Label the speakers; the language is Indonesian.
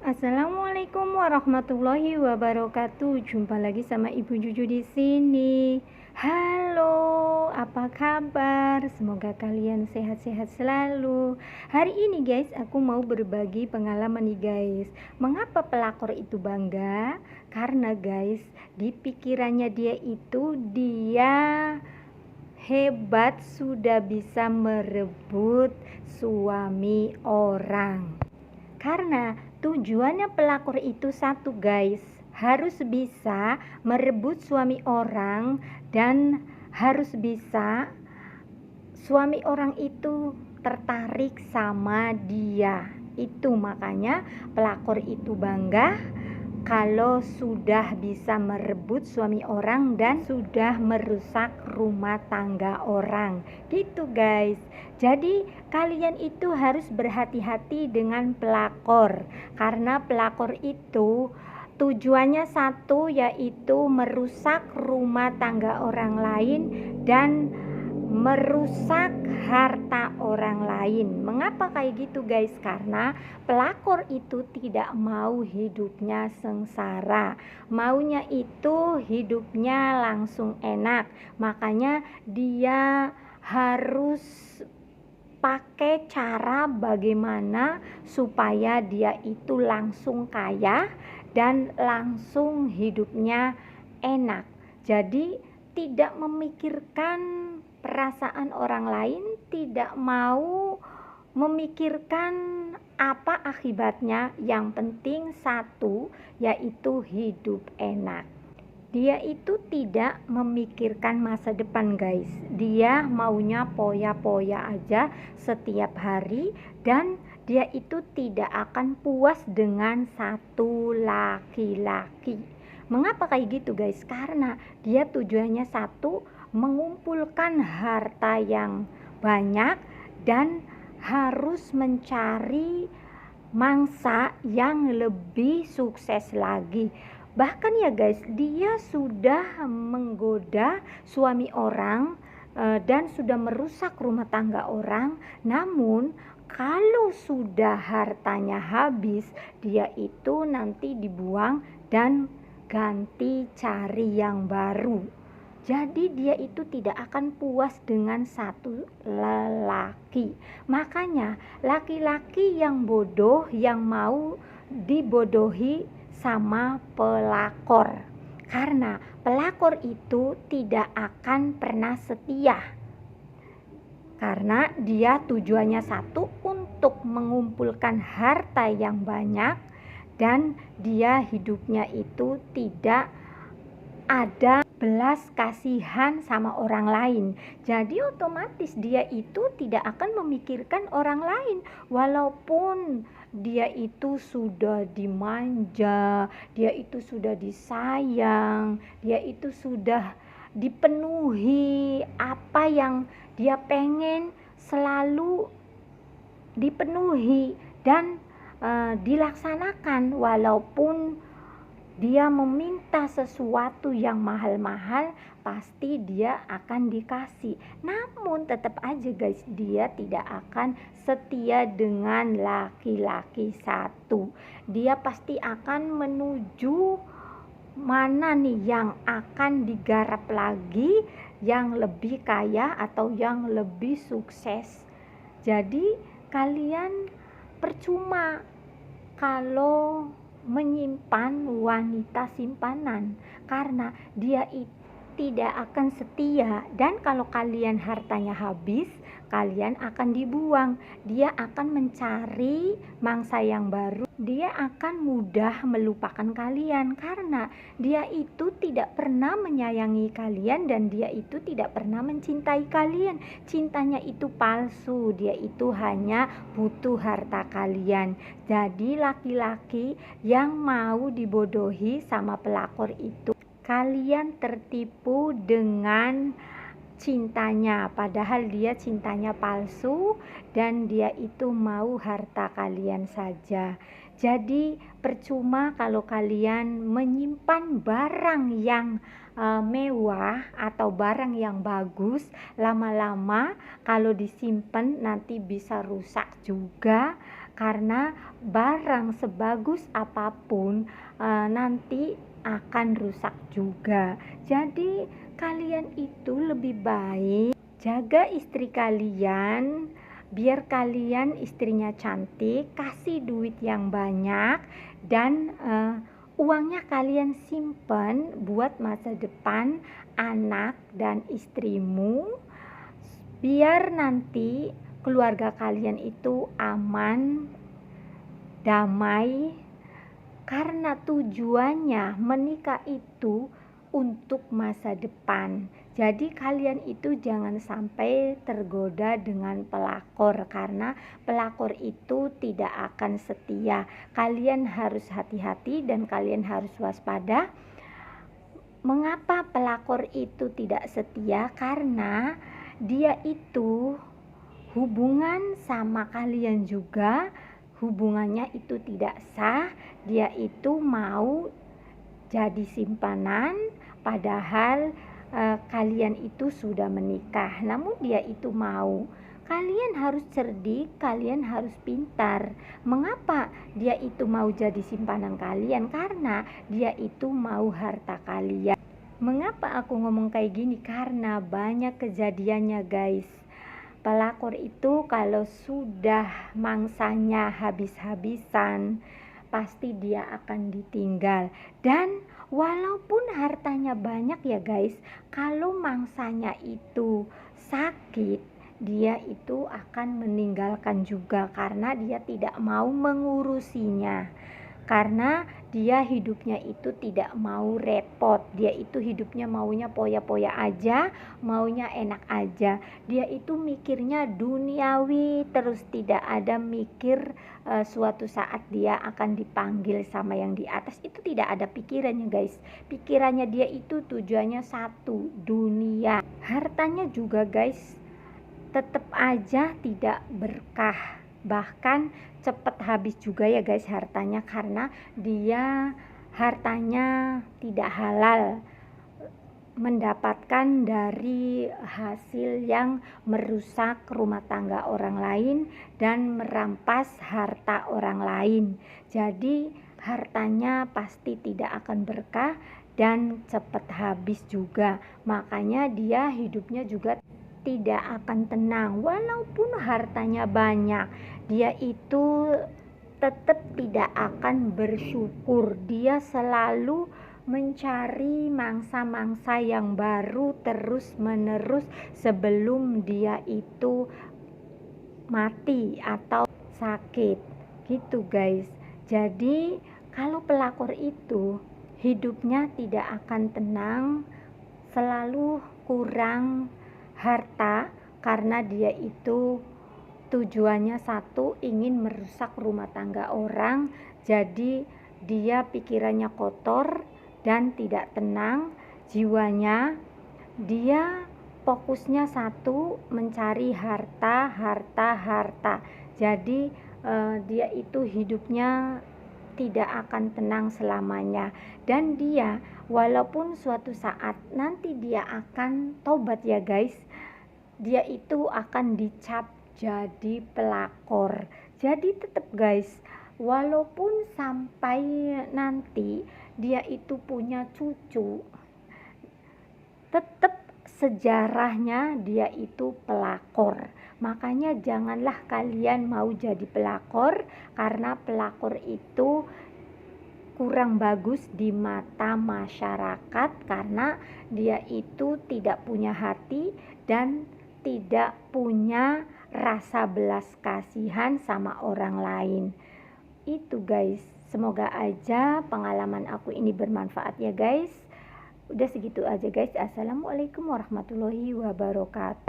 Speaker 1: Assalamualaikum warahmatullahi wabarakatuh. Jumpa lagi sama Ibu Juju di sini. Halo, apa kabar? Semoga kalian sehat-sehat selalu. Hari ini guys, aku mau berbagi pengalaman nih guys. Mengapa pelakor itu bangga? Karena guys, di pikirannya dia hebat, sudah bisa merebut suami orang. Karena tujuannya pelakor itu satu guys, harus bisa merebut suami orang dan harus bisa suami orang itu tertarik sama dia. Itu makanya pelakor itu bangga kalau sudah bisa merebut suami orang dan sudah merusak rumah tangga orang. Gitu guys. Jadi kalian itu harus berhati-hati dengan pelakor, karena pelakor itu tujuannya satu, yaitu merusak rumah tangga orang lain dan merusak harta orang lain. Mengapa kayak gitu guys? Karena pelakor itu tidak mau hidupnya sengsara, maunya itu hidupnya langsung enak. Makanya dia harus pakai cara bagaimana supaya dia itu langsung kaya dan langsung hidupnya enak. Jadi tidak memikirkan perasaan orang lain, tidak mau memikirkan apa akibatnya. Yang penting satu, yaitu hidup enak. Dia itu tidak memikirkan masa depan guys. Dia maunya poya-poya aja setiap hari, dan dia itu tidak akan puas dengan satu laki-laki. Mengapa kayak gitu guys? Karena dia tujuannya satu, mengumpulkan harta yang banyak dan harus mencari mangsa yang lebih sukses lagi. Bahkan ya guys, dia sudah menggoda suami orang dan sudah merusak rumah tangga orang. Namun kalau sudah hartanya habis, dia itu nanti dibuang dan ganti cari yang baru. Jadi dia itu tidak akan puas dengan satu lelaki. Makanya laki-laki yang bodoh yang mau dibodohi sama pelakor. Karena pelakor itu tidak akan pernah setia. Karena dia tujuannya satu, untuk mengumpulkan harta yang banyak, dan dia hidupnya itu tidak ada belas kasihan sama orang lain. Jadi otomatis dia itu tidak akan memikirkan orang lain. Walaupun dia itu sudah dimanja, dia itu sudah disayang, dia itu sudah dipenuhi, apa yang dia pengen selalu dipenuhi dan dilaksanakan. Walaupun dia meminta sesuatu yang mahal-mahal, pasti dia akan dikasih. Namun tetap aja guys, dia tidak akan setia dengan laki-laki satu. Dia pasti akan menuju mana nih yang akan digarap lagi, yang lebih kaya atau yang lebih sukses. Jadi kalian percuma kalau menyimpan wanita simpanan, karena dia itu tidak akan setia. Dan kalau kalian hartanya habis, kalian akan dibuang. Dia akan mencari mangsa yang baru. Dia akan mudah melupakan kalian karena dia itu tidak pernah menyayangi kalian dan dia itu tidak pernah mencintai kalian. Cintanya itu palsu. Dia itu hanya butuh harta kalian. Jadi laki-laki yang mau dibodohi sama pelakor itu, kalian tertipu dengan cintanya, padahal dia cintanya palsu dan dia itu mau harta kalian saja. Jadi percuma kalau kalian menyimpan barang yang mewah atau barang yang bagus, lama-lama kalau disimpan nanti bisa rusak juga, karena barang sebagus apapun nanti akan rusak juga. Jadi kalian itu lebih baik jaga istri kalian, biar kalian istrinya cantik, kasih duit yang banyak, dan uangnya kalian simpen buat masa depan anak dan istrimu, biar nanti keluarga kalian itu aman, damai, karena tujuannya menikah itu untuk masa depan. Jadi kalian itu jangan sampai tergoda dengan pelakor, karena pelakor itu tidak akan setia. Kalian harus hati-hati dan kalian harus waspada. Mengapa pelakor itu tidak setia? Karena dia itu hubungan sama kalian juga, hubungannya itu tidak sah. Dia itu mau jadi simpanan, padahal kalian itu sudah menikah, namun dia itu mau. Kalian harus cerdik, kalian harus pintar. Mengapa dia itu mau jadi simpanan kalian? Karena dia itu mau harta kalian. Mengapa aku ngomong kayak gini? Karena banyak kejadiannya guys. Pelakor itu kalau sudah mangsanya habis-habisan, pasti dia akan ditinggal. Dan walaupun hartanya banyak ya guys, kalau mangsanya itu sakit, dia itu akan meninggalkan juga, karena dia tidak mau mengurusinya. Karena dia hidupnya itu tidak mau repot, dia itu hidupnya maunya poya-poya aja, maunya enak aja. Dia itu mikirnya duniawi terus, tidak ada mikir suatu saat dia akan dipanggil sama yang di atas. Itu tidak ada pikirannya guys. Pikirannya dia itu tujuannya satu, dunia. Hartanya juga guys tetap aja tidak berkah, bahkan cepat habis juga ya guys hartanya, karena dia hartanya tidak halal, mendapatkan dari hasil yang merusak rumah tangga orang lain dan merampas harta orang lain. Jadi hartanya pasti tidak akan berkah dan cepat habis juga. Makanya dia hidupnya juga tidak akan tenang. Walaupun hartanya banyak, dia itu tetap tidak akan bersyukur. Dia selalu mencari mangsa-mangsa yang baru terus menerus sebelum dia itu mati atau sakit gitu guys. Jadi kalau pelakor itu hidupnya tidak akan tenang, selalu kurang harta, karena dia itu tujuannya satu, ingin merusak rumah tangga orang. Jadi dia pikirannya kotor dan tidak tenang jiwanya. Dia fokusnya satu, mencari harta. Jadi dia itu hidupnya tidak akan tenang selamanya. Dan dia walaupun suatu saat nanti dia akan tobat ya guys, dia itu akan dicap jadi pelakor. Jadi tetap guys, walaupun sampai nanti dia itu punya cucu, tetap sejarahnya dia itu pelakor. Makanya janganlah kalian mau jadi pelakor, karena pelakor itu kurang bagus di mata masyarakat, karena dia itu tidak punya hati dan tidak punya rasa belas kasihan sama orang lain. Itu guys, semoga aja pengalaman aku ini bermanfaat ya guys. Udah segitu aja guys. Assalamualaikum warahmatullahi wabarakatuh.